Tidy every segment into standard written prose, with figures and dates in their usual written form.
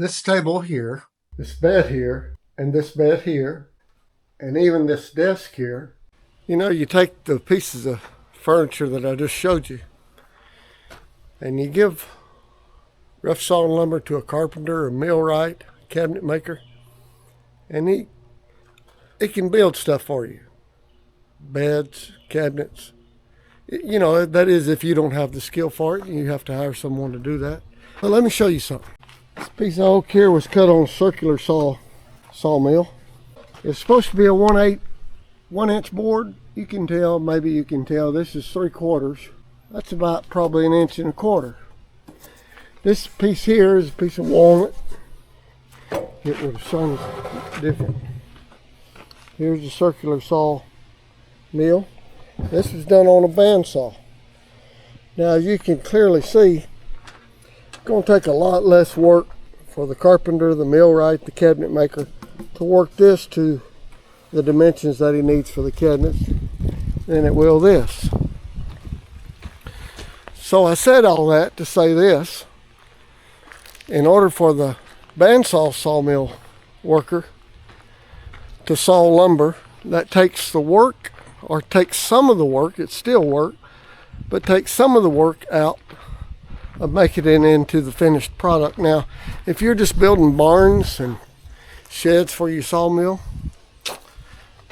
This table here, this bed here, and this bed here, and even this desk here. You know, you take the pieces of furniture that I just showed you, and you give rough sawn lumber to a carpenter, a millwright, cabinet maker, and it can build stuff for you. Beds, cabinets. You know, that is if you don't have the skill for it, you have to hire someone to do that. But let me show you something. This piece of oak here was cut on a circular sawmill. It's supposed to be a 1 inch board. You can tell, maybe you can tell, this is 3/4. That's about probably 1.25 inches. This piece here is a piece of walnut. Get where the sun is different. Here's the circular saw mill. This was done on a bandsaw. Now, as you can clearly see, it's going to take a lot less work for the carpenter, the millwright, the cabinet maker to work this to the dimensions that he needs for the cabinets than it will this. So I said all that to say this. In order for the bandsaw sawmill worker to saw lumber, that takes the work, or takes some of the work, it's still work, but takes some of the work out of making it into the finished product. Now, if you're just building barns and sheds for your sawmill,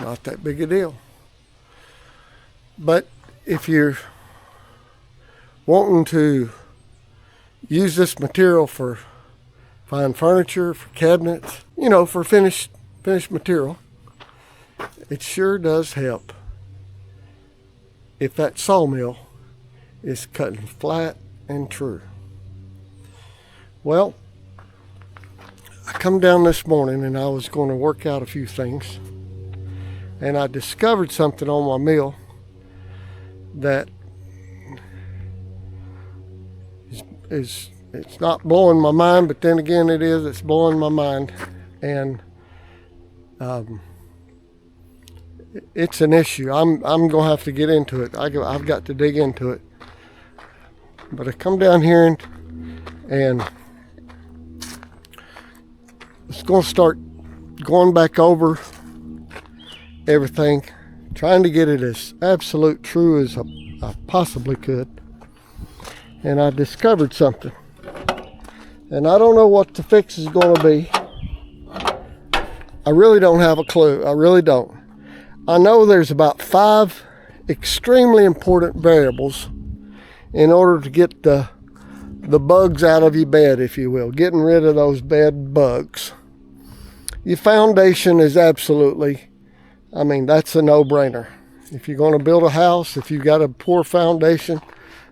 not that big a deal. But if you're wanting to use this material for fine furniture, for cabinets, you know, for finished material, it sure does help if that sawmill is cutting flat and true. Well, I come down this morning and I was going to work out a few things, and I discovered something on my mill that is it's not blowing my mind, but then again it is, it's blowing my mind. And it's an issue. I'm gonna have to get into it. I've got to dig into it. But I come down here and it's gonna start going back over everything, trying to get it as absolute true as I possibly could. And I discovered something, and I don't know what the fix is going to be. I really don't have a clue. I really don't. I know there's about 5 extremely important variables in order to get the bugs out of your bed, if you will, getting rid of those bed bugs. Your foundation is absolutely, I mean, that's a no-brainer. If you're going to build a house, if you've got a poor foundation,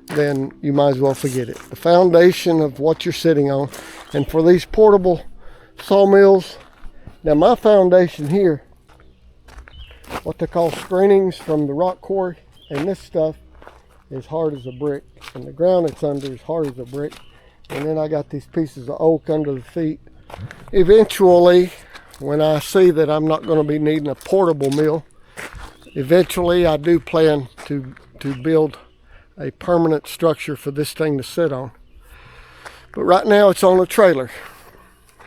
then you might as well forget it. The foundation of what you're sitting on. And for these portable sawmills, now my foundation here, what they call screenings from the rock quarry, and this stuff is hard as a brick, and the ground it's under is hard as a brick. And then I got these pieces of oak under the feet. Eventually, when I see that I'm not going to be needing a portable mill, eventually I do plan to build a permanent structure for this thing to sit on. But right now it's on a trailer.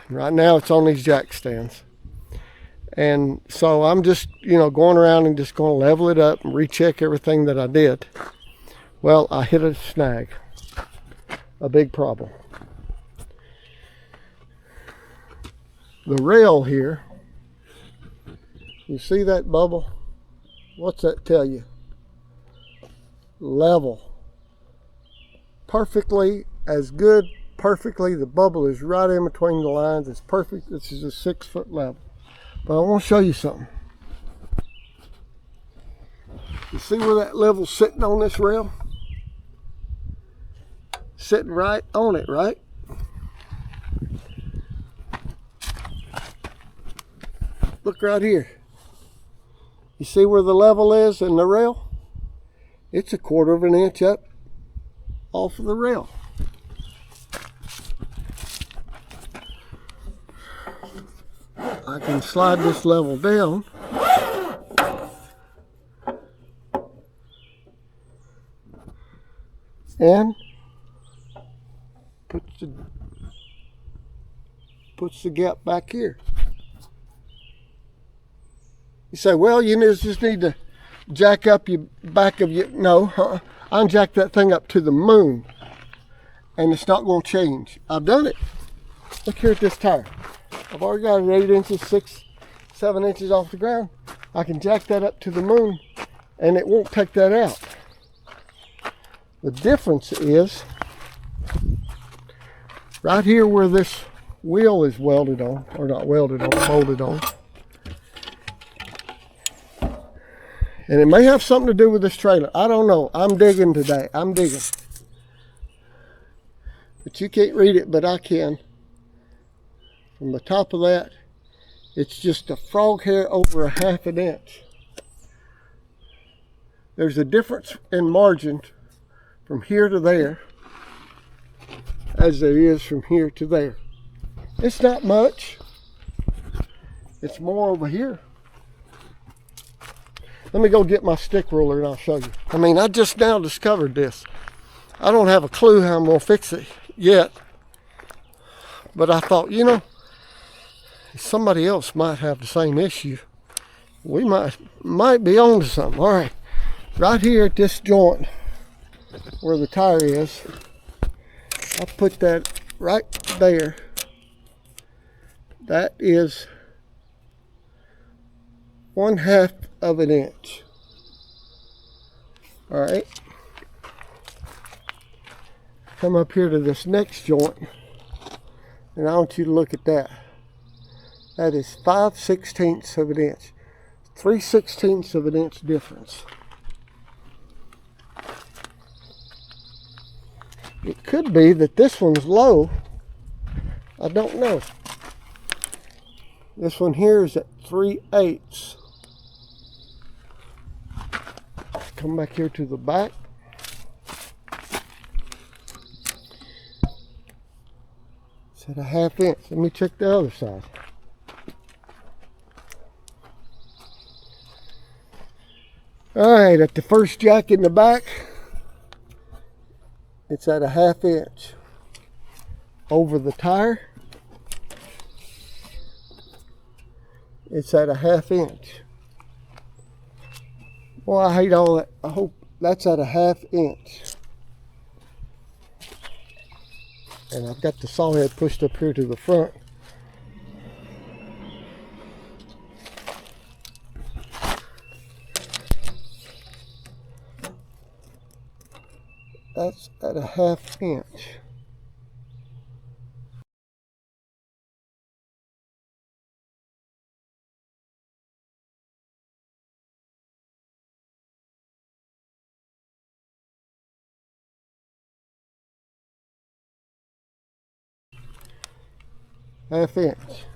Right now it's on these jack stands. And so I'm just, you know, going around and just going to level it up and recheck everything that I did. Well, I hit a snag, a big problem. The rail here, you see that bubble? What's that tell you? Level. Perfectly, as good, perfectly, the bubble is right in between the lines. It's perfect. This is a 6-foot level. But I want to show you something. You see where that level's sitting on this rail? Sitting right on it, right? Look right here. You see where the level is in the rail? It's a 1/4 inch up off of the rail. I can slide this level down and put the puts the gap back here. You say, well, you just need to jack up your back of your, no, I jack that thing up to the moon and it's not going to change. I've done it. Look here at this tire. I've already got it 8 inches, 6, 7 inches off the ground. I can jack that up to the moon and it won't take that out. The difference is right here where this wheel is welded on, or not welded on, molded on. And it may have something to do with this trailer. I don't know. I'm digging today. I'm digging. But you can't read it, but I can. From the top of that, it's just a frog hair over a 1/2 inch. There's a difference in margin from here to there as there is from here to there. It's not much. It's more over here. Let me go get my stick ruler and I'll show you. I mean, I just now discovered this. I don't have a clue how I'm going to fix it yet. But I thought, you know, somebody else might have the same issue. We might be on to something. All right. Right here at this joint where the tire is, I put that right there. That is 1/2 of an inch. All right. Come up here to this next joint, and I want you to look at that. That is 5/16 of an inch. 3/16 of an inch difference. It could be that this one's low. I don't know. This one here is at 3/8. Come back here to the back. It's at a 1/2 inch. Let me check the other side. All right, at the first jack in the back, it's at a 1/2 inch. Over the tire, it's at a 1/2 inch. Well, I hate all that. I hope that's at a 1/2 inch. And I've got the saw head pushed up here to the front. That's at a 1/2 inch. Half inch.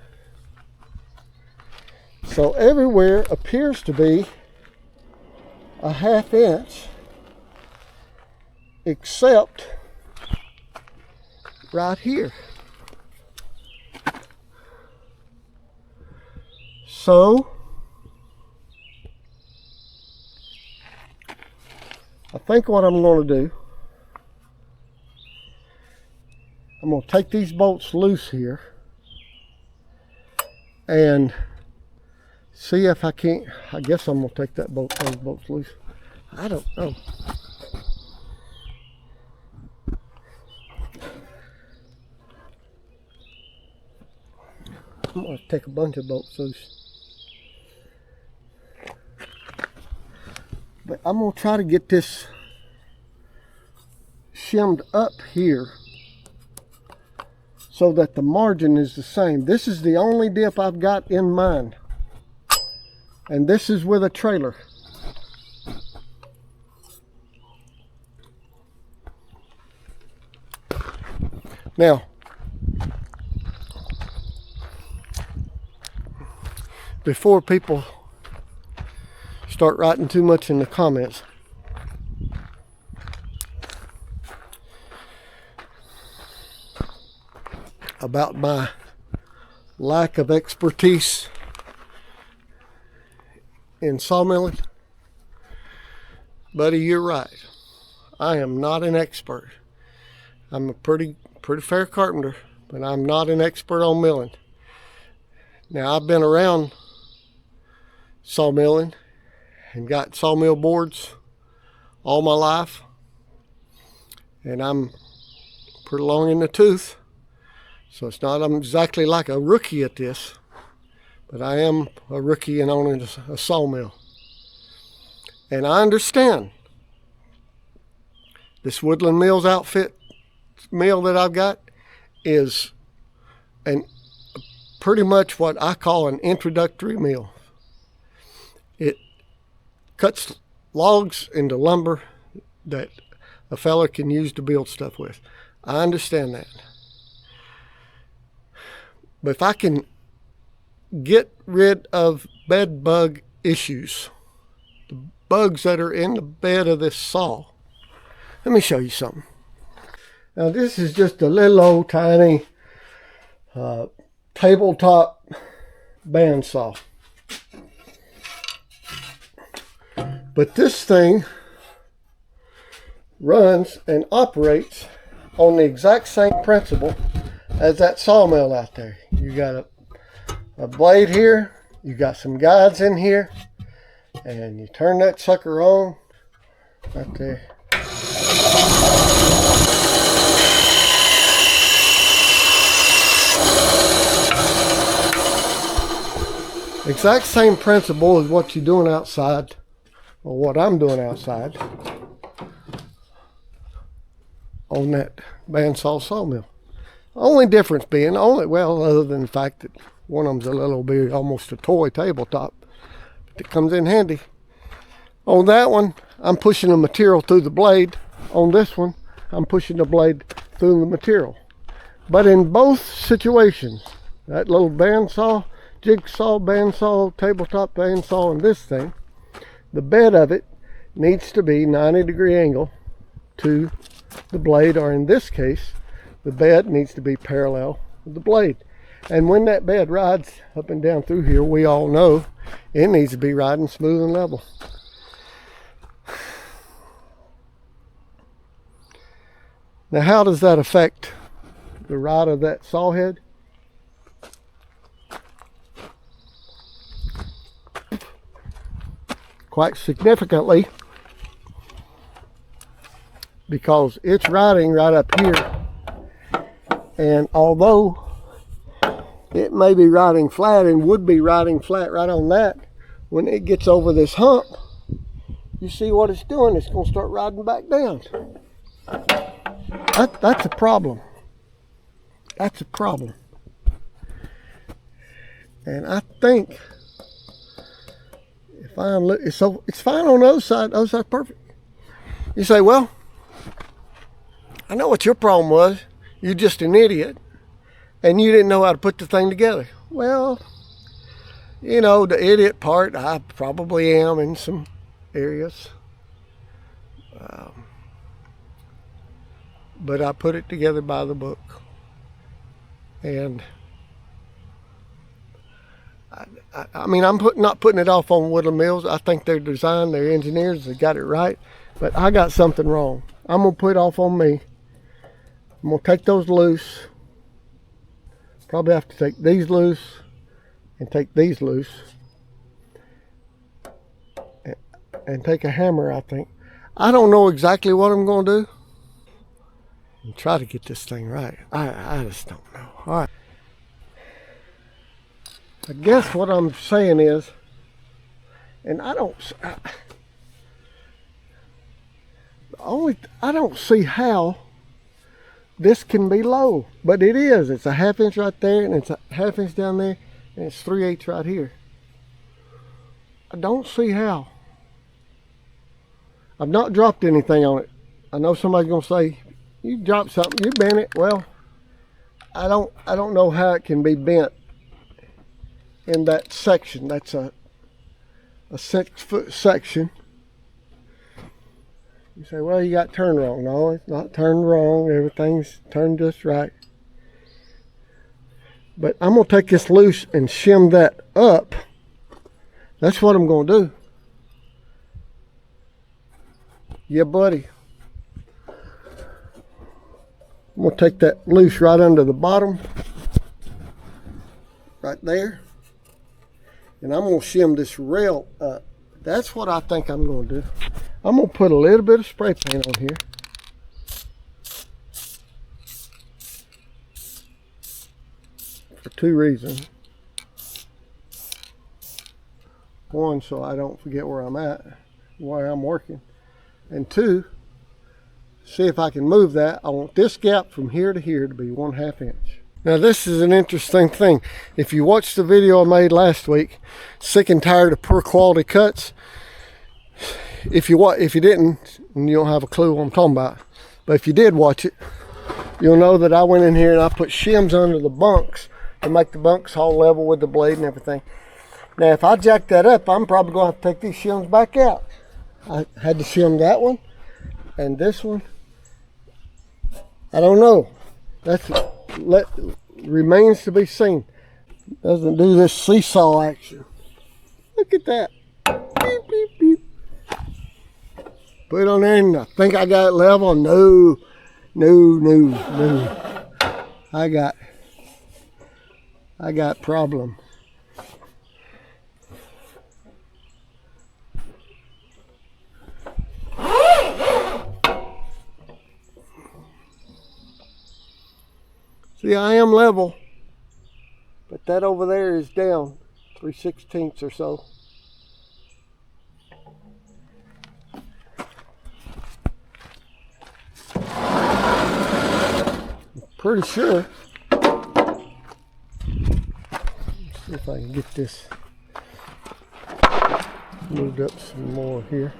So everywhere appears to be a 1/2 inch, except right here. So I think what I'm going to do, I'm going to take these bolts loose here and see if I can't. I guess I'm going to take those bolts loose. I don't know. I'm going to take a bunch of bolts loose. But I'm going to try to get this shimmed up here so that the margin is the same. This is the only dip I've got in mine. And this is with a trailer. Now, before people start writing too much in the comments, about my lack of expertise in sawmilling, buddy, you're right. I am not an expert. I'm a pretty fair carpenter, but I'm not an expert on milling. Now, I've been around sawmilling and got sawmill boards all my life, and I'm pretty long in the tooth, so it's not I'm exactly like a rookie at this, but I am a rookie in owning a sawmill. And I understand this Woodland Mills outfit mill that I've got is pretty much what I call an introductory mill. It cuts logs into lumber that a fella can use to build stuff with. I understand that. But if I can get rid of bed bug issues, the bugs that are in the bed of this saw, let me show you something. Now, this is just a little old tiny tabletop bandsaw. But this thing runs and operates on the exact same principle as that sawmill out there. You got a blade here, you got some guides in here, and you turn that sucker on right there. Exact same principle as what you're doing outside, or what I'm doing outside on that bandsaw sawmill. Only difference being, other than the fact that one of them's a little bit almost a toy tabletop that comes in handy. On that one, I'm pushing the material through the blade. On this one, I'm pushing the blade through the material. But in both situations, that little bandsaw, jigsaw, bandsaw, tabletop bandsaw, and this thing, the bed of it needs to be 90-degree angle to the blade, or in this case, the bed needs to be parallel with the blade. And when that bed rides up and down through here, we all know it needs to be riding smooth and level. Now, how does that affect the ride of that saw head? Quite significantly, because it's riding right up here, and although it may be riding flat and would be riding flat right on that, when it gets over this hump, you see what it's doing, it's going to start riding back down. That's a problem. That's a problem. And I think if I look, so it's fine on the other side. The other side's perfect. You say, well, I know what your problem was. You're just an idiot, and you didn't know how to put the thing together. Well, you know, the idiot part, I probably am in some areas. But I put it together by the book. And I mean, I'm not putting it off on Woodland Mills. I think their design, their engineers, they got it right. But I got something wrong. I'm going to put it off on me. I'm going to take those loose. Probably have to take these loose and take these loose. And take a hammer, I think. I don't know exactly what I'm going to do. And try to get this thing right. I just don't know. All right. I guess what I'm saying is, and I don't see how this can be low, but it is. It's a 1/2 inch right there, and it's a 1/2 inch down there, and it's 3/8 right here. I don't see how. I've not dropped anything on it. I know somebody's gonna say, you dropped something, you bent it. Well, I don't know how it can be bent in that section. That's a 6-foot section. You say, well, you got turned wrong. No, it's not turned wrong. Everything's turned just right. But I'm going to take this loose and shim that up. That's what I'm going to do. Yeah, buddy. I'm going to take that loose right under the bottom, right there, and I'm going to shim this rail up. That's what I think I'm going to do. I'm going to put a little bit of spray paint on here. For two reasons. One, so I don't forget where I'm at, where I'm working. And two, see if I can move that. I want this gap from here to here to be 1/2 inch. Now this is an interesting thing. If you watched the video I made last week, sick and tired of poor quality cuts, if you didn't, and you don't have a clue what I'm talking about, but if you did watch it, you'll know that I went in here and I put shims under the bunks to make the bunks all level with the blade and everything. Now if I jack that up, I'm probably going to have to take these shims back out. I had to shim that one and this one. I don't know. Remains to be seen. Doesn't do this seesaw action. Look at that. Beep, beep, beep. Put it on there and I think I got it level. No. I got problem. See, I am level, but that over there is down 3/16 or so. Pretty sure. Let's see if I can get this moved up some more here.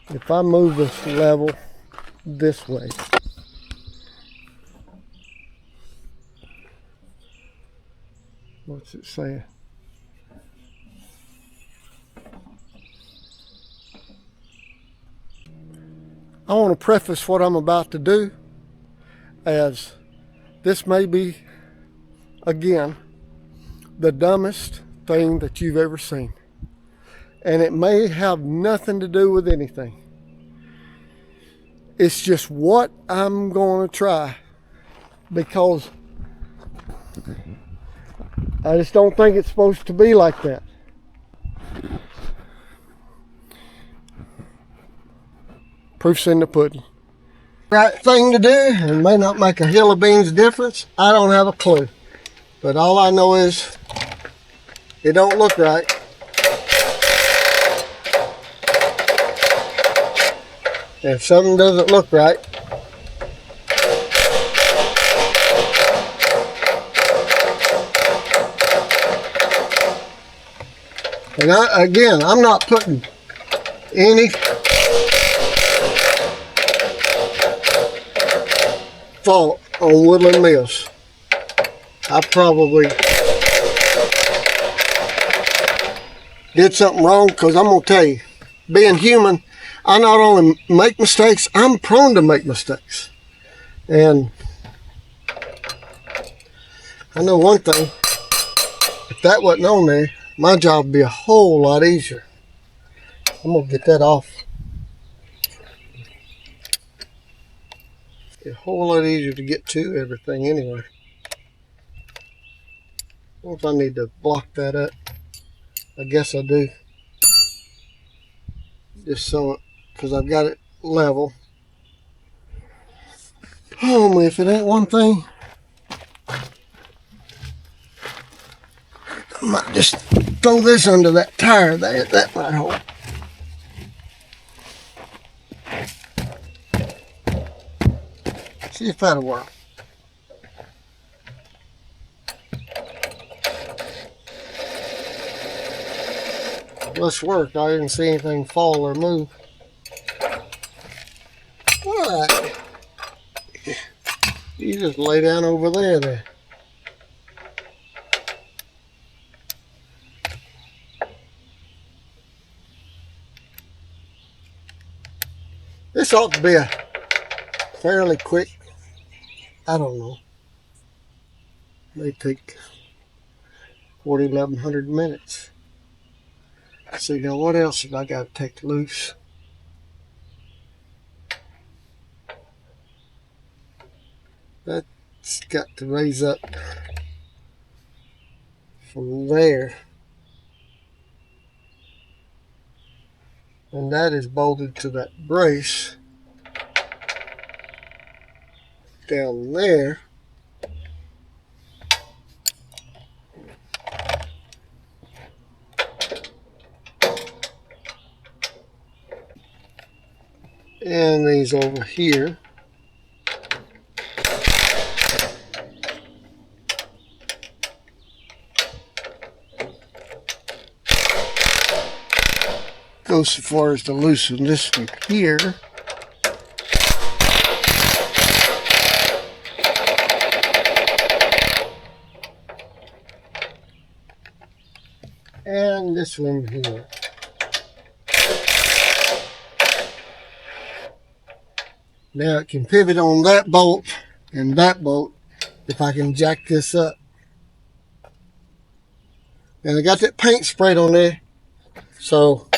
If I move this level this way, what's it saying? I want to preface what I'm about to do as this may be, again, the dumbest thing that you've ever seen. And it may have nothing to do with anything. It's just what I'm going to try, because I just don't think it's supposed to be like that. Proof's in the pudding. Right thing to do, and may not make a hill of beans difference. I don't have a clue. But all I know is it don't look right. If something doesn't look right, and I'm not putting any fault on Woodland Mills. I probably did something wrong, because I'm going to tell you, being human, I not only make mistakes, I'm prone to make mistakes. And I know one thing, if that wasn't on there, my job would be a whole lot easier. I'm going to get that off. A whole lot easier to get to everything anyway. What if I need to block that up? I guess I do. Just so, because I've got it level. Oh, if it ain't one thing, I might just throw this under that tire there. That might hold. See if that'll work. Let's work. I didn't see anything fall or move. Alright. You just lay down over there then. This ought to be a fairly quick, I don't know, may take 1100 minutes. See, now what else have I got to take loose? That's got to raise up from there. And that is bolted to that brace down there. And these over here. Go so far as to loosen this one here. And this one here. Now it can pivot on that bolt and that bolt if I can jack this up. And I got that paint sprayed on there, so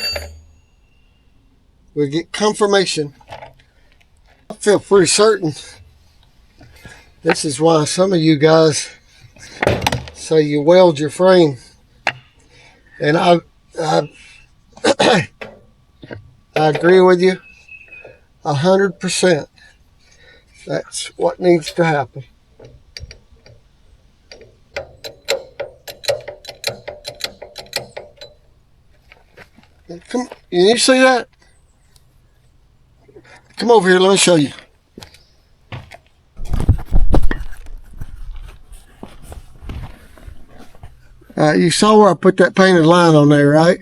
we get confirmation. I feel pretty certain this is why some of you guys say you weld your frame. And I agree with you 100%. That's what needs to happen. Come, you see that? Come over here, let me show you. You saw where I put that painted line on there, right?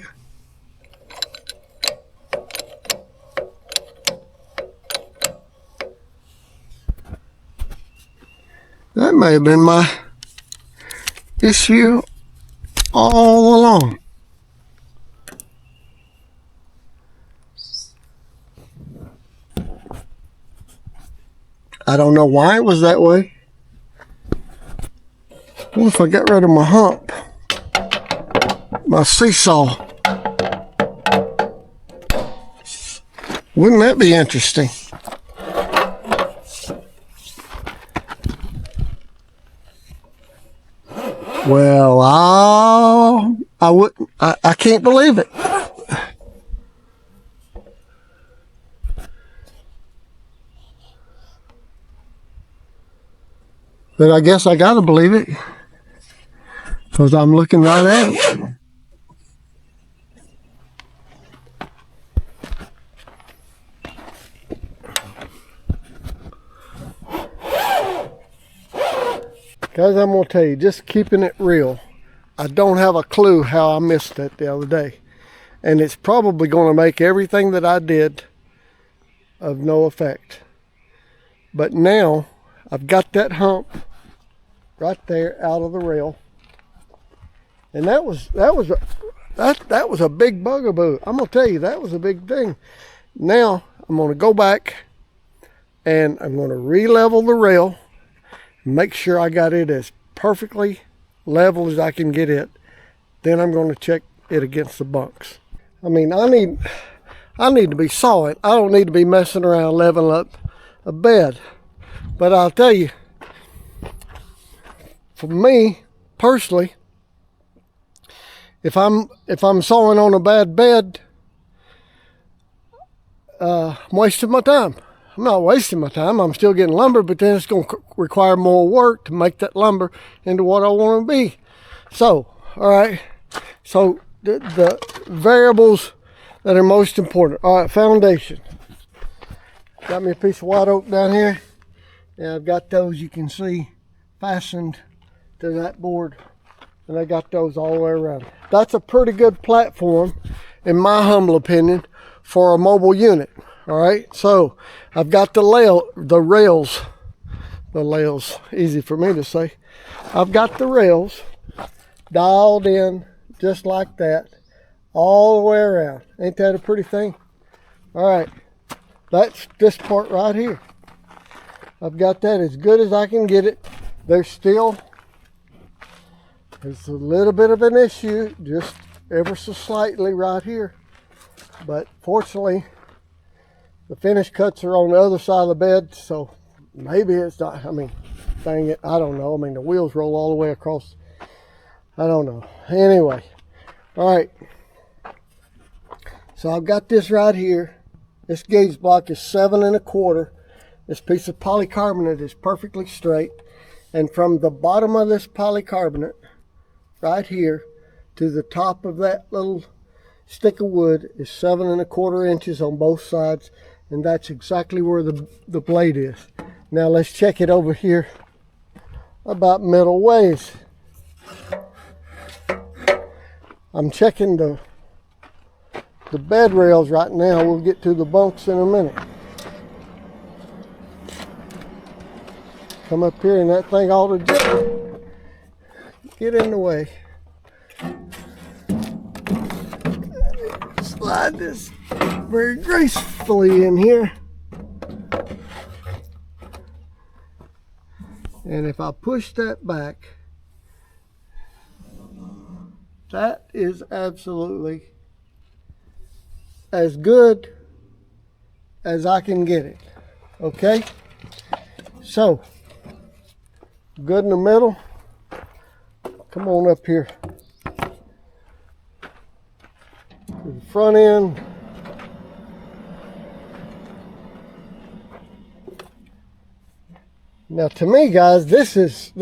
That may have been my issue all along. I don't know why it was that way. What if I got rid of my hump? My seesaw. Wouldn't that be interesting? Well, I can't believe it. But I guess I gotta believe it, because I'm looking right at it. Guys, I'm going to tell you, just keeping it real, I don't have a clue how I missed that the other day. And it's probably going to make everything that I did of no effect. But now, I've got that hump right there out of the rail. And that was a big bugaboo. I'm going to tell you, that was a big thing. Now, I'm going to go back and I'm going to re-level the rail. Make sure I got it as perfectly level as I can get it. Then I'm going to check it against the bunks. I mean, I need to be sawing. I don't need to be messing around leveling up a bed. But I'll tell you, for me personally, if I'm sawing on a bad bed, I'm wasting my time. I'm not wasting my time. I'm still getting lumber, but then it's going to require more work to make that lumber into what I want to be. So, all right. So, the variables that are most important. All right, foundation. Got me a piece of white oak down here. And I've got those, you can see, fastened to that board. And I got those all the way around. That's a pretty good platform, in my humble opinion, for a mobile unit. All right, so I've got the rails, easy for me to say. I've got the rails dialed in just like that, all the way around. Ain't that a pretty thing? All right, that's this part right here. I've got that as good as I can get it. There's a little bit of an issue just ever so slightly right here. But fortunately, the finish cuts are on the other side of the bed, so maybe it's not, I mean, dang it, I don't know. I mean, the wheels roll all the way across. I don't know. Anyway, all right. So I've got this right here. This gauge block is 7 1/4. This piece of polycarbonate is perfectly straight. And from the bottom of this polycarbonate, right here, to the top of that little stick of wood is 7 1/4 inches on both sides. And that's exactly where the blade is. Now let's check it over here about middle ways. I'm checking the bed rails right now. We'll get to the bunks in a minute. Come up here and that thing ought to just get in the way. Slide this very gracefully in here. And if I push that back, that is absolutely as good as I can get it. Okay? So, good in the middle. Come on up here to the front end. Now to me, guys, this is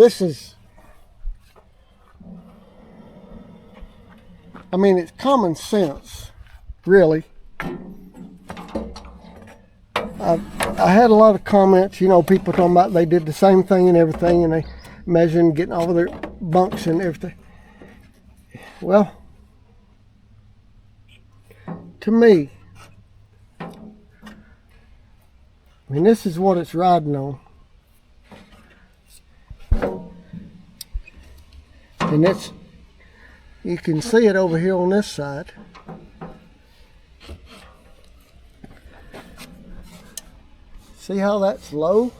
I mean, it's common sense, really. I had a lot of comments, you know, people talking about they did the same thing and everything, and they measuring, getting all of their bunks and everything. Well, to me, I mean, this is what it's riding on. And it's, you can see it over here on this side. See how that's low?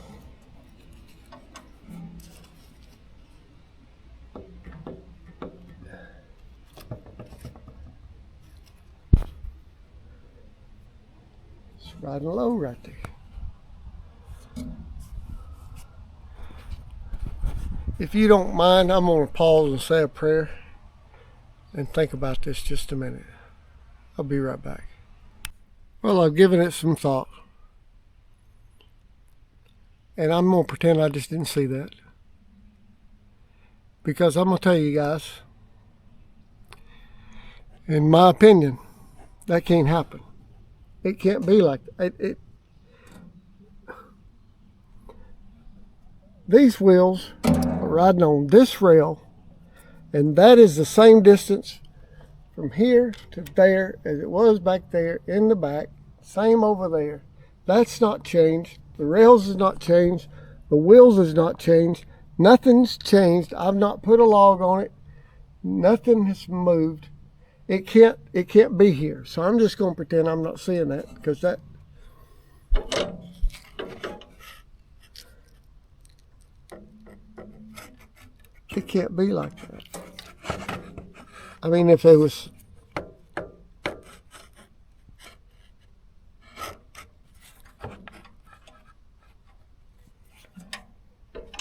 It's riding low right there. If you don't mind, I'm going to pause and say a prayer and think about this just a minute. I'll be right back. Well, I've given it some thought. And I'm going to pretend I just didn't see that. Because I'm going to tell you guys, in my opinion, that can't happen. It can't be like that. These wheels are riding on this rail, and that is the same distance from here to there as it was back there in the back. Same over there. That's not changed. The rails is not changed. The wheels is not changed. Nothing's changed. I've not put a log on it. Nothing has moved. It can't be here. So I'm just going to pretend I'm not seeing that, because that it can't be like that. I mean, if it was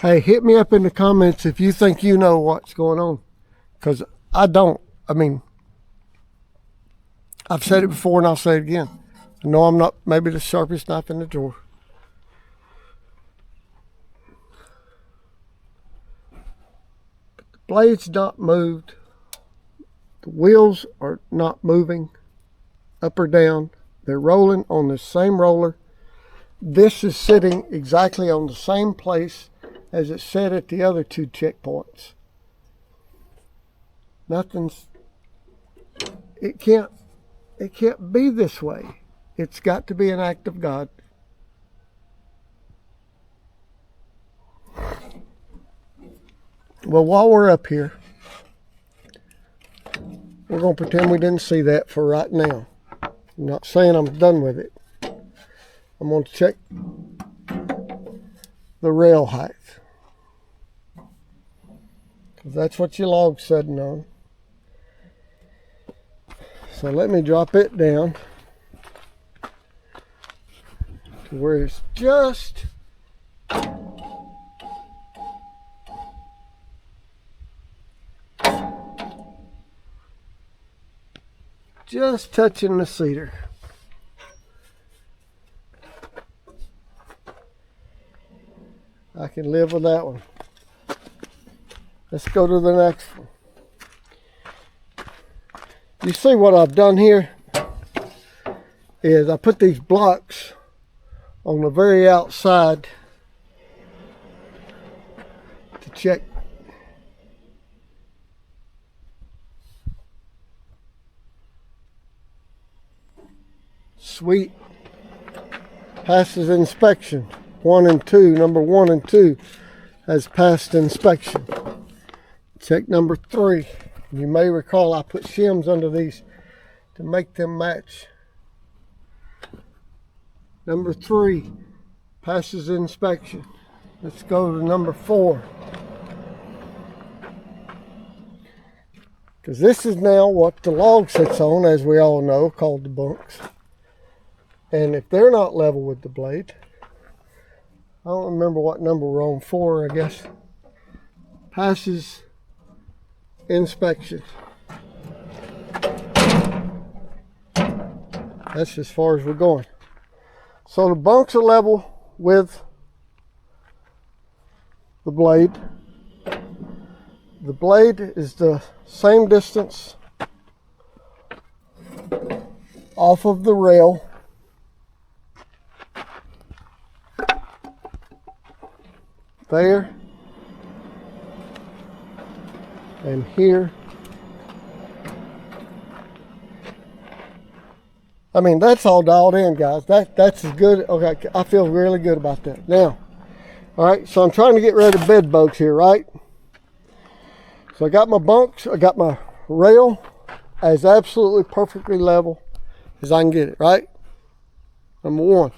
hey, hit me up in the comments if you think you know what's going on, because I don't. I mean, I've said it before and I'll say it again. I know I'm not maybe the sharpest knife in the drawer. But the blade's not moved. The wheels are not moving up or down. They're rolling on the same roller. This is sitting exactly on the same place as it said at the other two checkpoints. Nothing's, it can't be this way. It's got to be an act of God. Well, while we're up here, we're going to pretend we didn't see that for right now. I'm not saying I'm done with it. I'm going to check the rail height. That's what your log's setting on. So let me drop it down to where it's just touching the cedar. I can live with that one. Let's go to the next one. You see what I've done here is I put these blocks on the very outside to check sweet, passes inspection. 1 and 2, number 1 and 2 has passed inspection. Check number 3. You may recall I put shims under these to make them match. Number 3 passes inspection. Let's go to number 4. Because this is now what the log sits on, as we all know, called the bunks. And if they're not level with the blade, I don't remember what number we're on, 4, I guess, passes inspection. That's as far as we're going. So the bunks are level with the blade. The blade is the same distance off of the rail. There and here. I mean, that's all dialed in, guys. That's as good. Okay, I feel really good about that. Now, all right, so I'm trying to get rid of bed bugs here, right? So I got my bunks, I got my rail as absolutely perfectly level as I can get it, right? Number 1.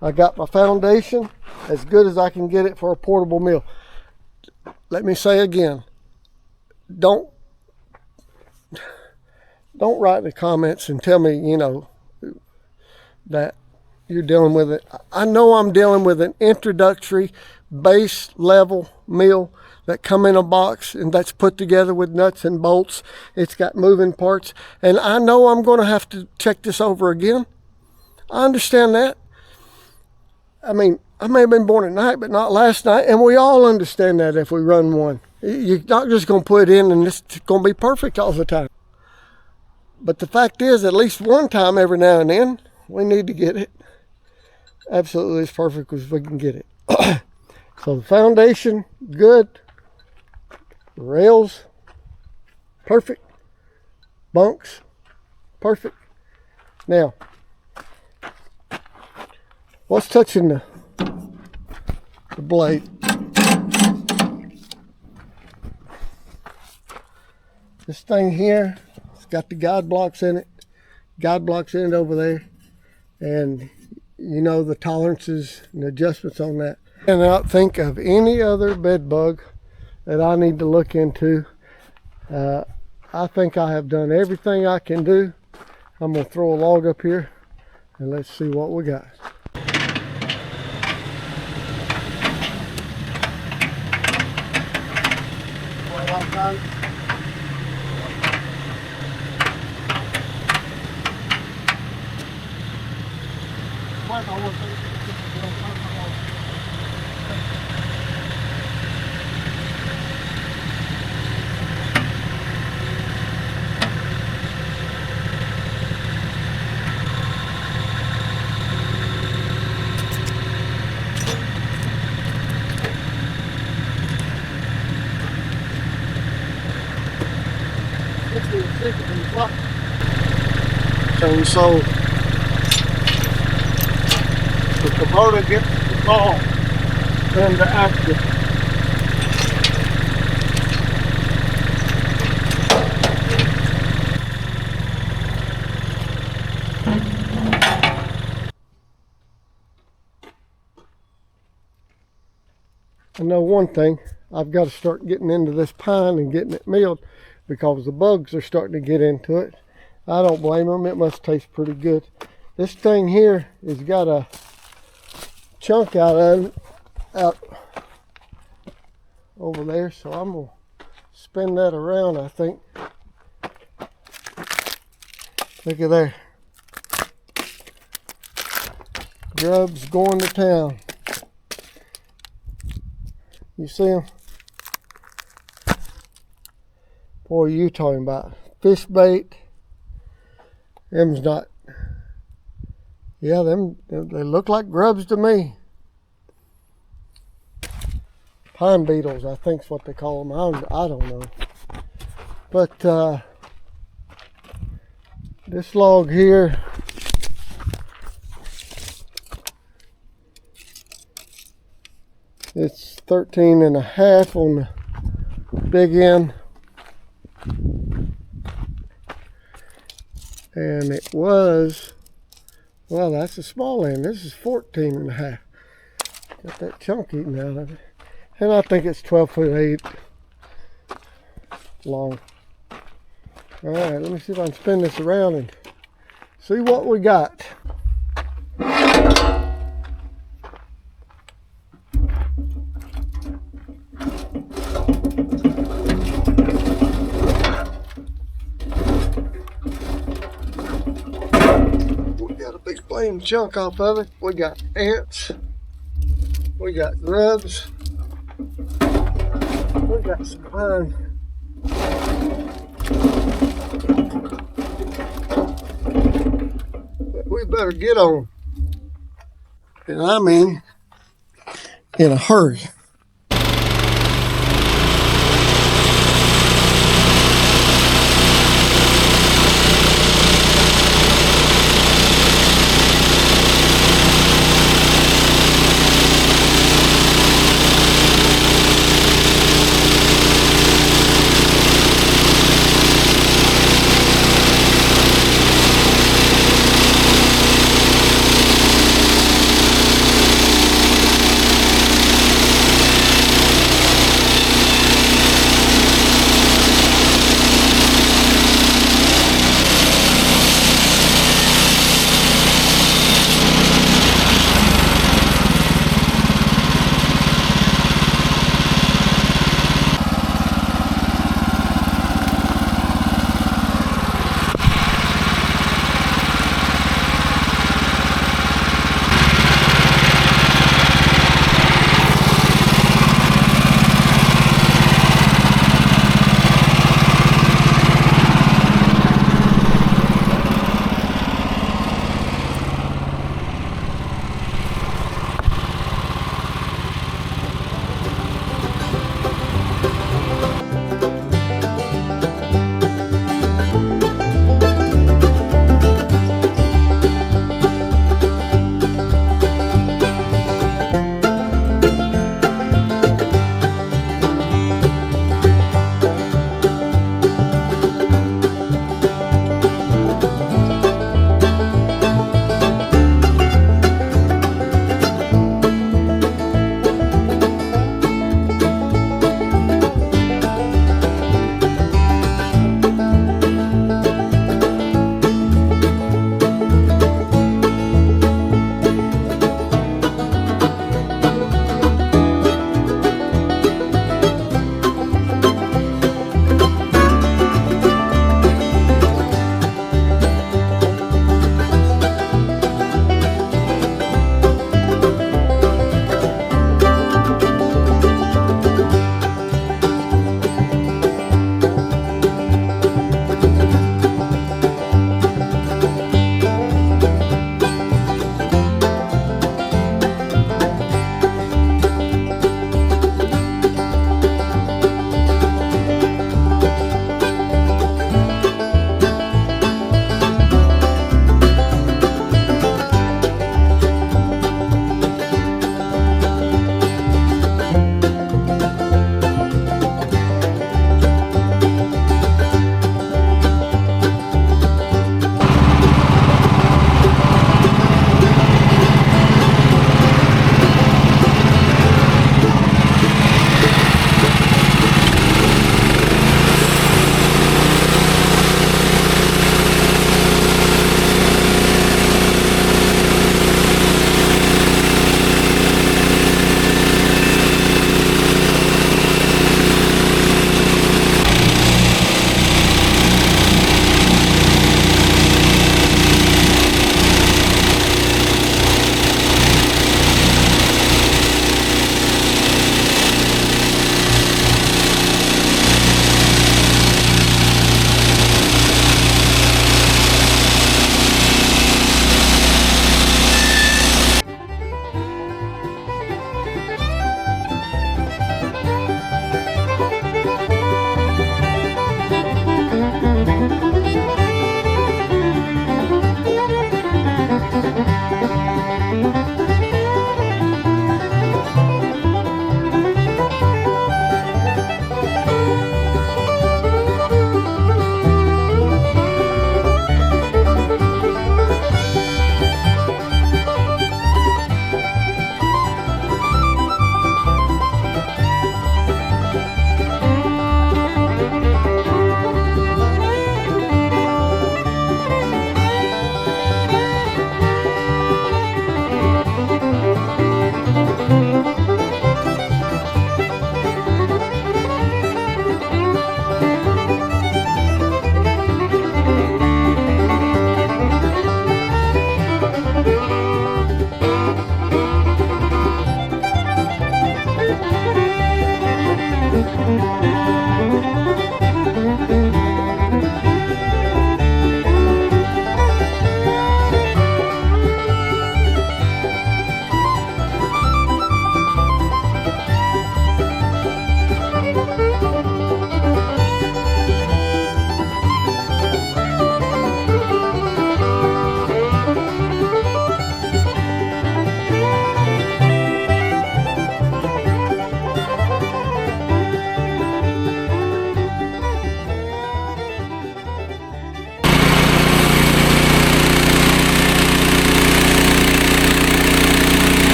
I got my foundation as good as I can get it for a portable mill. Let me say again, don't write in the comments and tell me, you know, that you're dealing with it. I know I'm dealing with an introductory base level mill that come in a box and that's put together with nuts and bolts. It's got moving parts, and I know I'm going to have to check this over again. I understand that. I mean, I may have been born at night, but not last night. And we all understand that if we run one. You're not just going to put it in and it's going to be perfect all the time. But the fact is, at least one time every now and then, we need to get it absolutely as perfect as we can get it. So the foundation, good. The rails, perfect. Bunks, perfect. Now, what's touching the blade? This thing here, it's got the guide blocks in it. Guide blocks in it over there. And you know the tolerances and adjustments on that. And not think of any other bed bug that I need to look into. I think I have done everything I can do. I'm going to throw a log up here and let's see what we got. And so the converter gets the call into action. I know one thing, I've got to start getting into this pine and getting it milled because the bugs are starting to get into it. I don't blame them. It must taste pretty good. This thing here has got a chunk out over there, so I'm gonna spin that around, I think. Look at there. Grubs going to town. You see them? Boy, you talking about fish bait. Them's not. Yeah, they look like grubs to me. Pine beetles, I think's what they call them. I don't know. But this log here, it's 13.5 on the big end. And it was, well, that's the small end. This is 14.5. Got that chunk eaten out of it. And I think it's 12'8" long. All right, let me see if I can spin this around and see what we got. We got a big flame chunk off of it. We got ants. We got grubs. We got some pine. But we better get on. And I mean, in a hurry.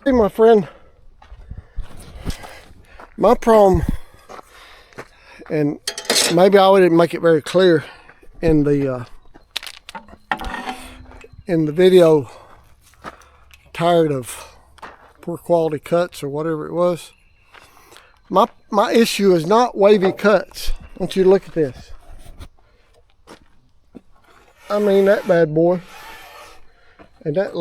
Hey, my friend, my problem, and maybe I didn't make it very clear in the video, tired of poor quality cuts or whatever it was. My issue is not wavy cuts. I want you to look at this. I mean, that bad boy, and that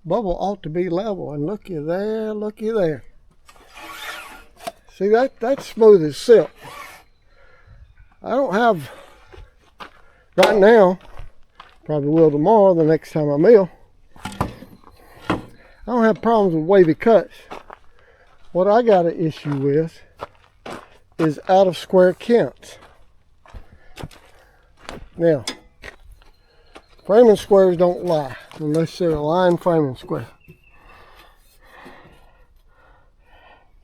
bubble ought to be level, and looky there. See, that's smooth as silk. I don't have, right now, probably will tomorrow, the next time I mill, I don't have problems with wavy cuts. What I got an issue with is out of square counts. Now, framing squares don't lie unless they're a line framing square.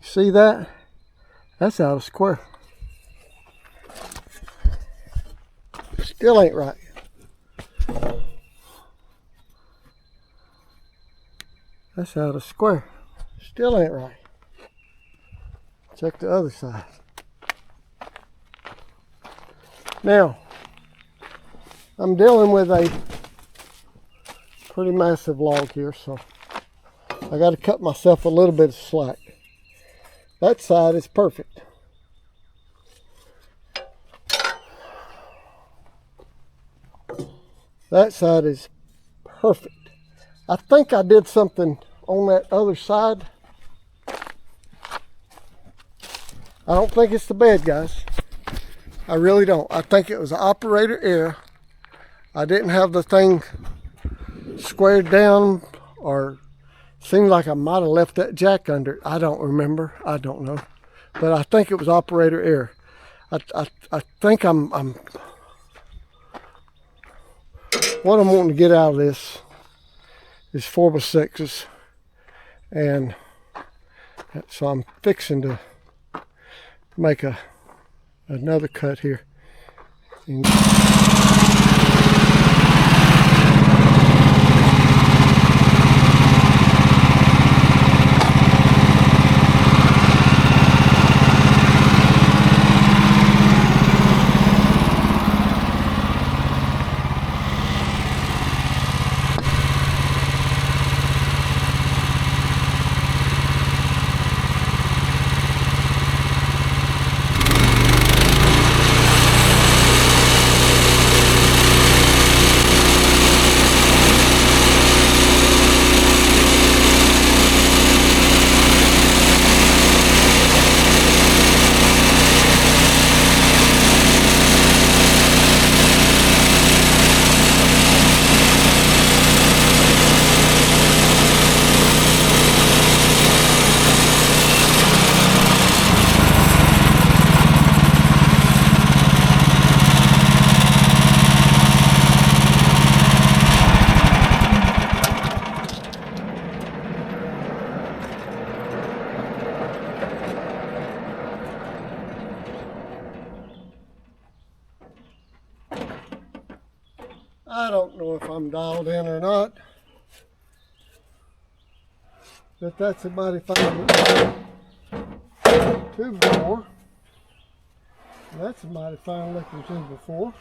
See that? That's out of square. Still ain't right. That's out of square. Still ain't right. Check the other side. Now, I'm dealing with a pretty massive log here, so I got to cut myself a little bit of slack. That side is perfect. That side is perfect. I think I did something on that other side. I don't think it's the bed, guys. I really don't. I think it was an operator error. I didn't have the thing squared down, or seemed like I might have left that jack under it. I don't remember. I don't know. But I think it was operator error. I think I'm what I'm wanting to get out of this is 4x6s, and so I'm fixing to make another cut here. I don't know if I'm dialed in or not, but that's a mighty fine 2x4. That's a mighty fine looking 2x4.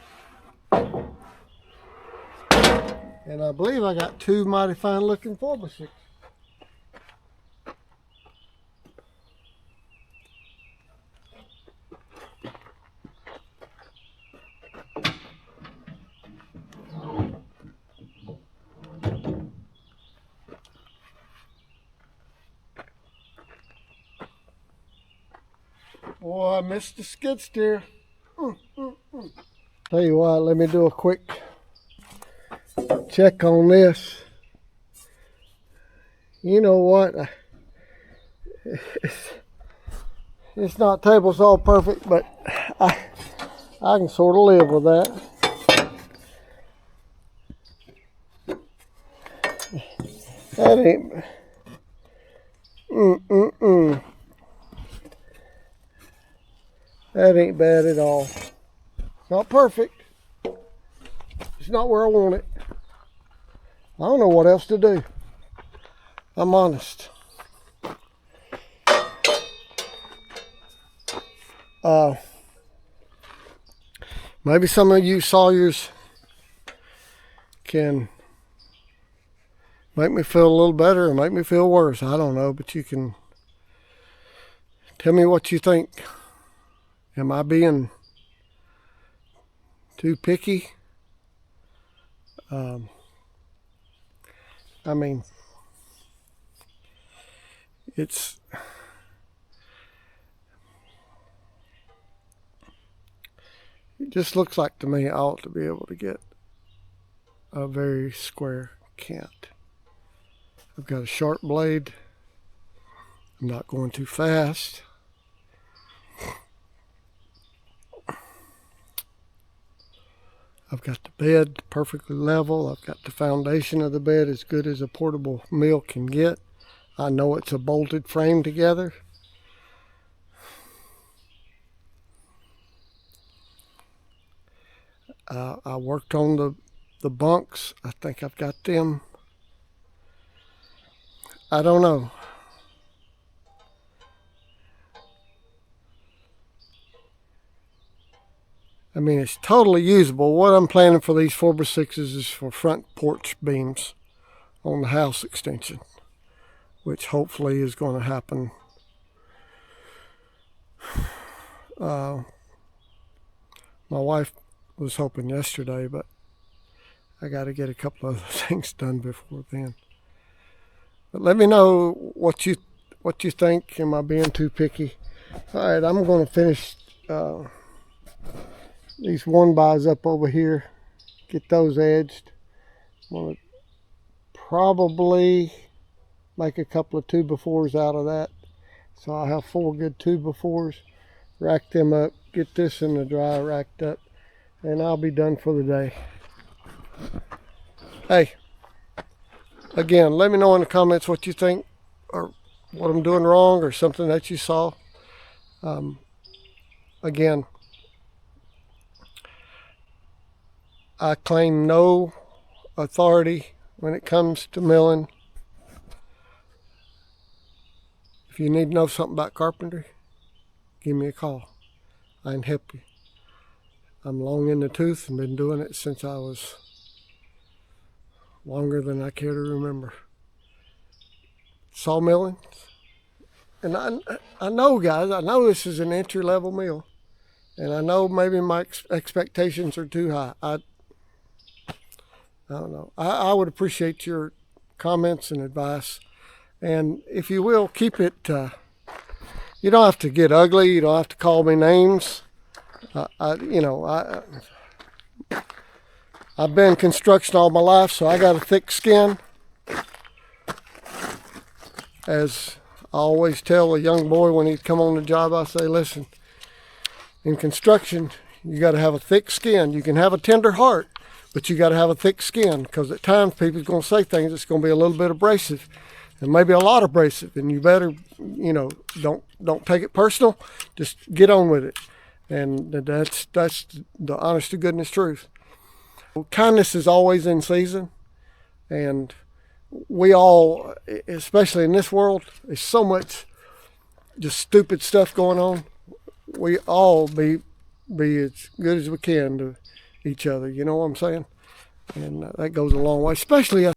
And I believe I got 2 mighty fine looking 4x6. Boy, I missed the skid steer. Tell you what, let me do a quick check on this. You know what? It's not table saw perfect, but I can sort of live with that. That ain't. That ain't bad at all. It's not perfect. It's not where I want it. I don't know what else to do. I'm honest. Maybe some of you sawyers can make me feel a little better or make me feel worse. I don't know, but you can tell me what you think. Am I being too picky? I mean, it just looks like to me I ought to be able to get a very square cant. I've got a sharp blade. I'm not going too fast. I've got the bed perfectly level. I've got the foundation of the bed as good as a portable mill can get. I know it's a bolted frame together. I worked on the bunks. I think I've got them. I don't know. I mean, it's totally usable. What I'm planning for these 4x6s is for front porch beams on the house extension, which hopefully is going to happen. My wife was hoping yesterday, but I got to get a couple of other things done before then. But let me know what you think. Am I being too picky? All right, I'm going to finish these 1x's up over here, get those edged. I'm going to probably make a couple of 2x4s out of that. So I'll have 4 good 2x4s, rack them up, get this in the dry racked up, and I'll be done for the day. Hey, again, let me know in the comments what you think, or what I'm doing wrong, or something that you saw. Again, I claim no authority when it comes to milling. If you need to know something about carpentry, give me a call. I can help you. I'm long in the tooth and been doing it since I was longer than I care to remember. Sawmilling. And I know, guys, I know this is an entry-level mill. And I know maybe my expectations are too high. I don't know. I would appreciate your comments and advice. And if you will, keep it, you don't have to get ugly. You don't have to call me names. I've been in construction all my life, so I got a thick skin. As I always tell a young boy when he'd come on the job, I say, listen, in construction, you got to have a thick skin. You can have a tender heart, but you got to have a thick skin, because at times people's going to say things that's going to be a little bit abrasive, and maybe a lot abrasive, and you better, don't take it personal. Just get on with it, and that's the honest to goodness truth. Kindness is always in season, and we all, especially in this world, there's so much just stupid stuff going on. We all be as good as we can to each other, you know what I'm saying? And that goes a long way, especially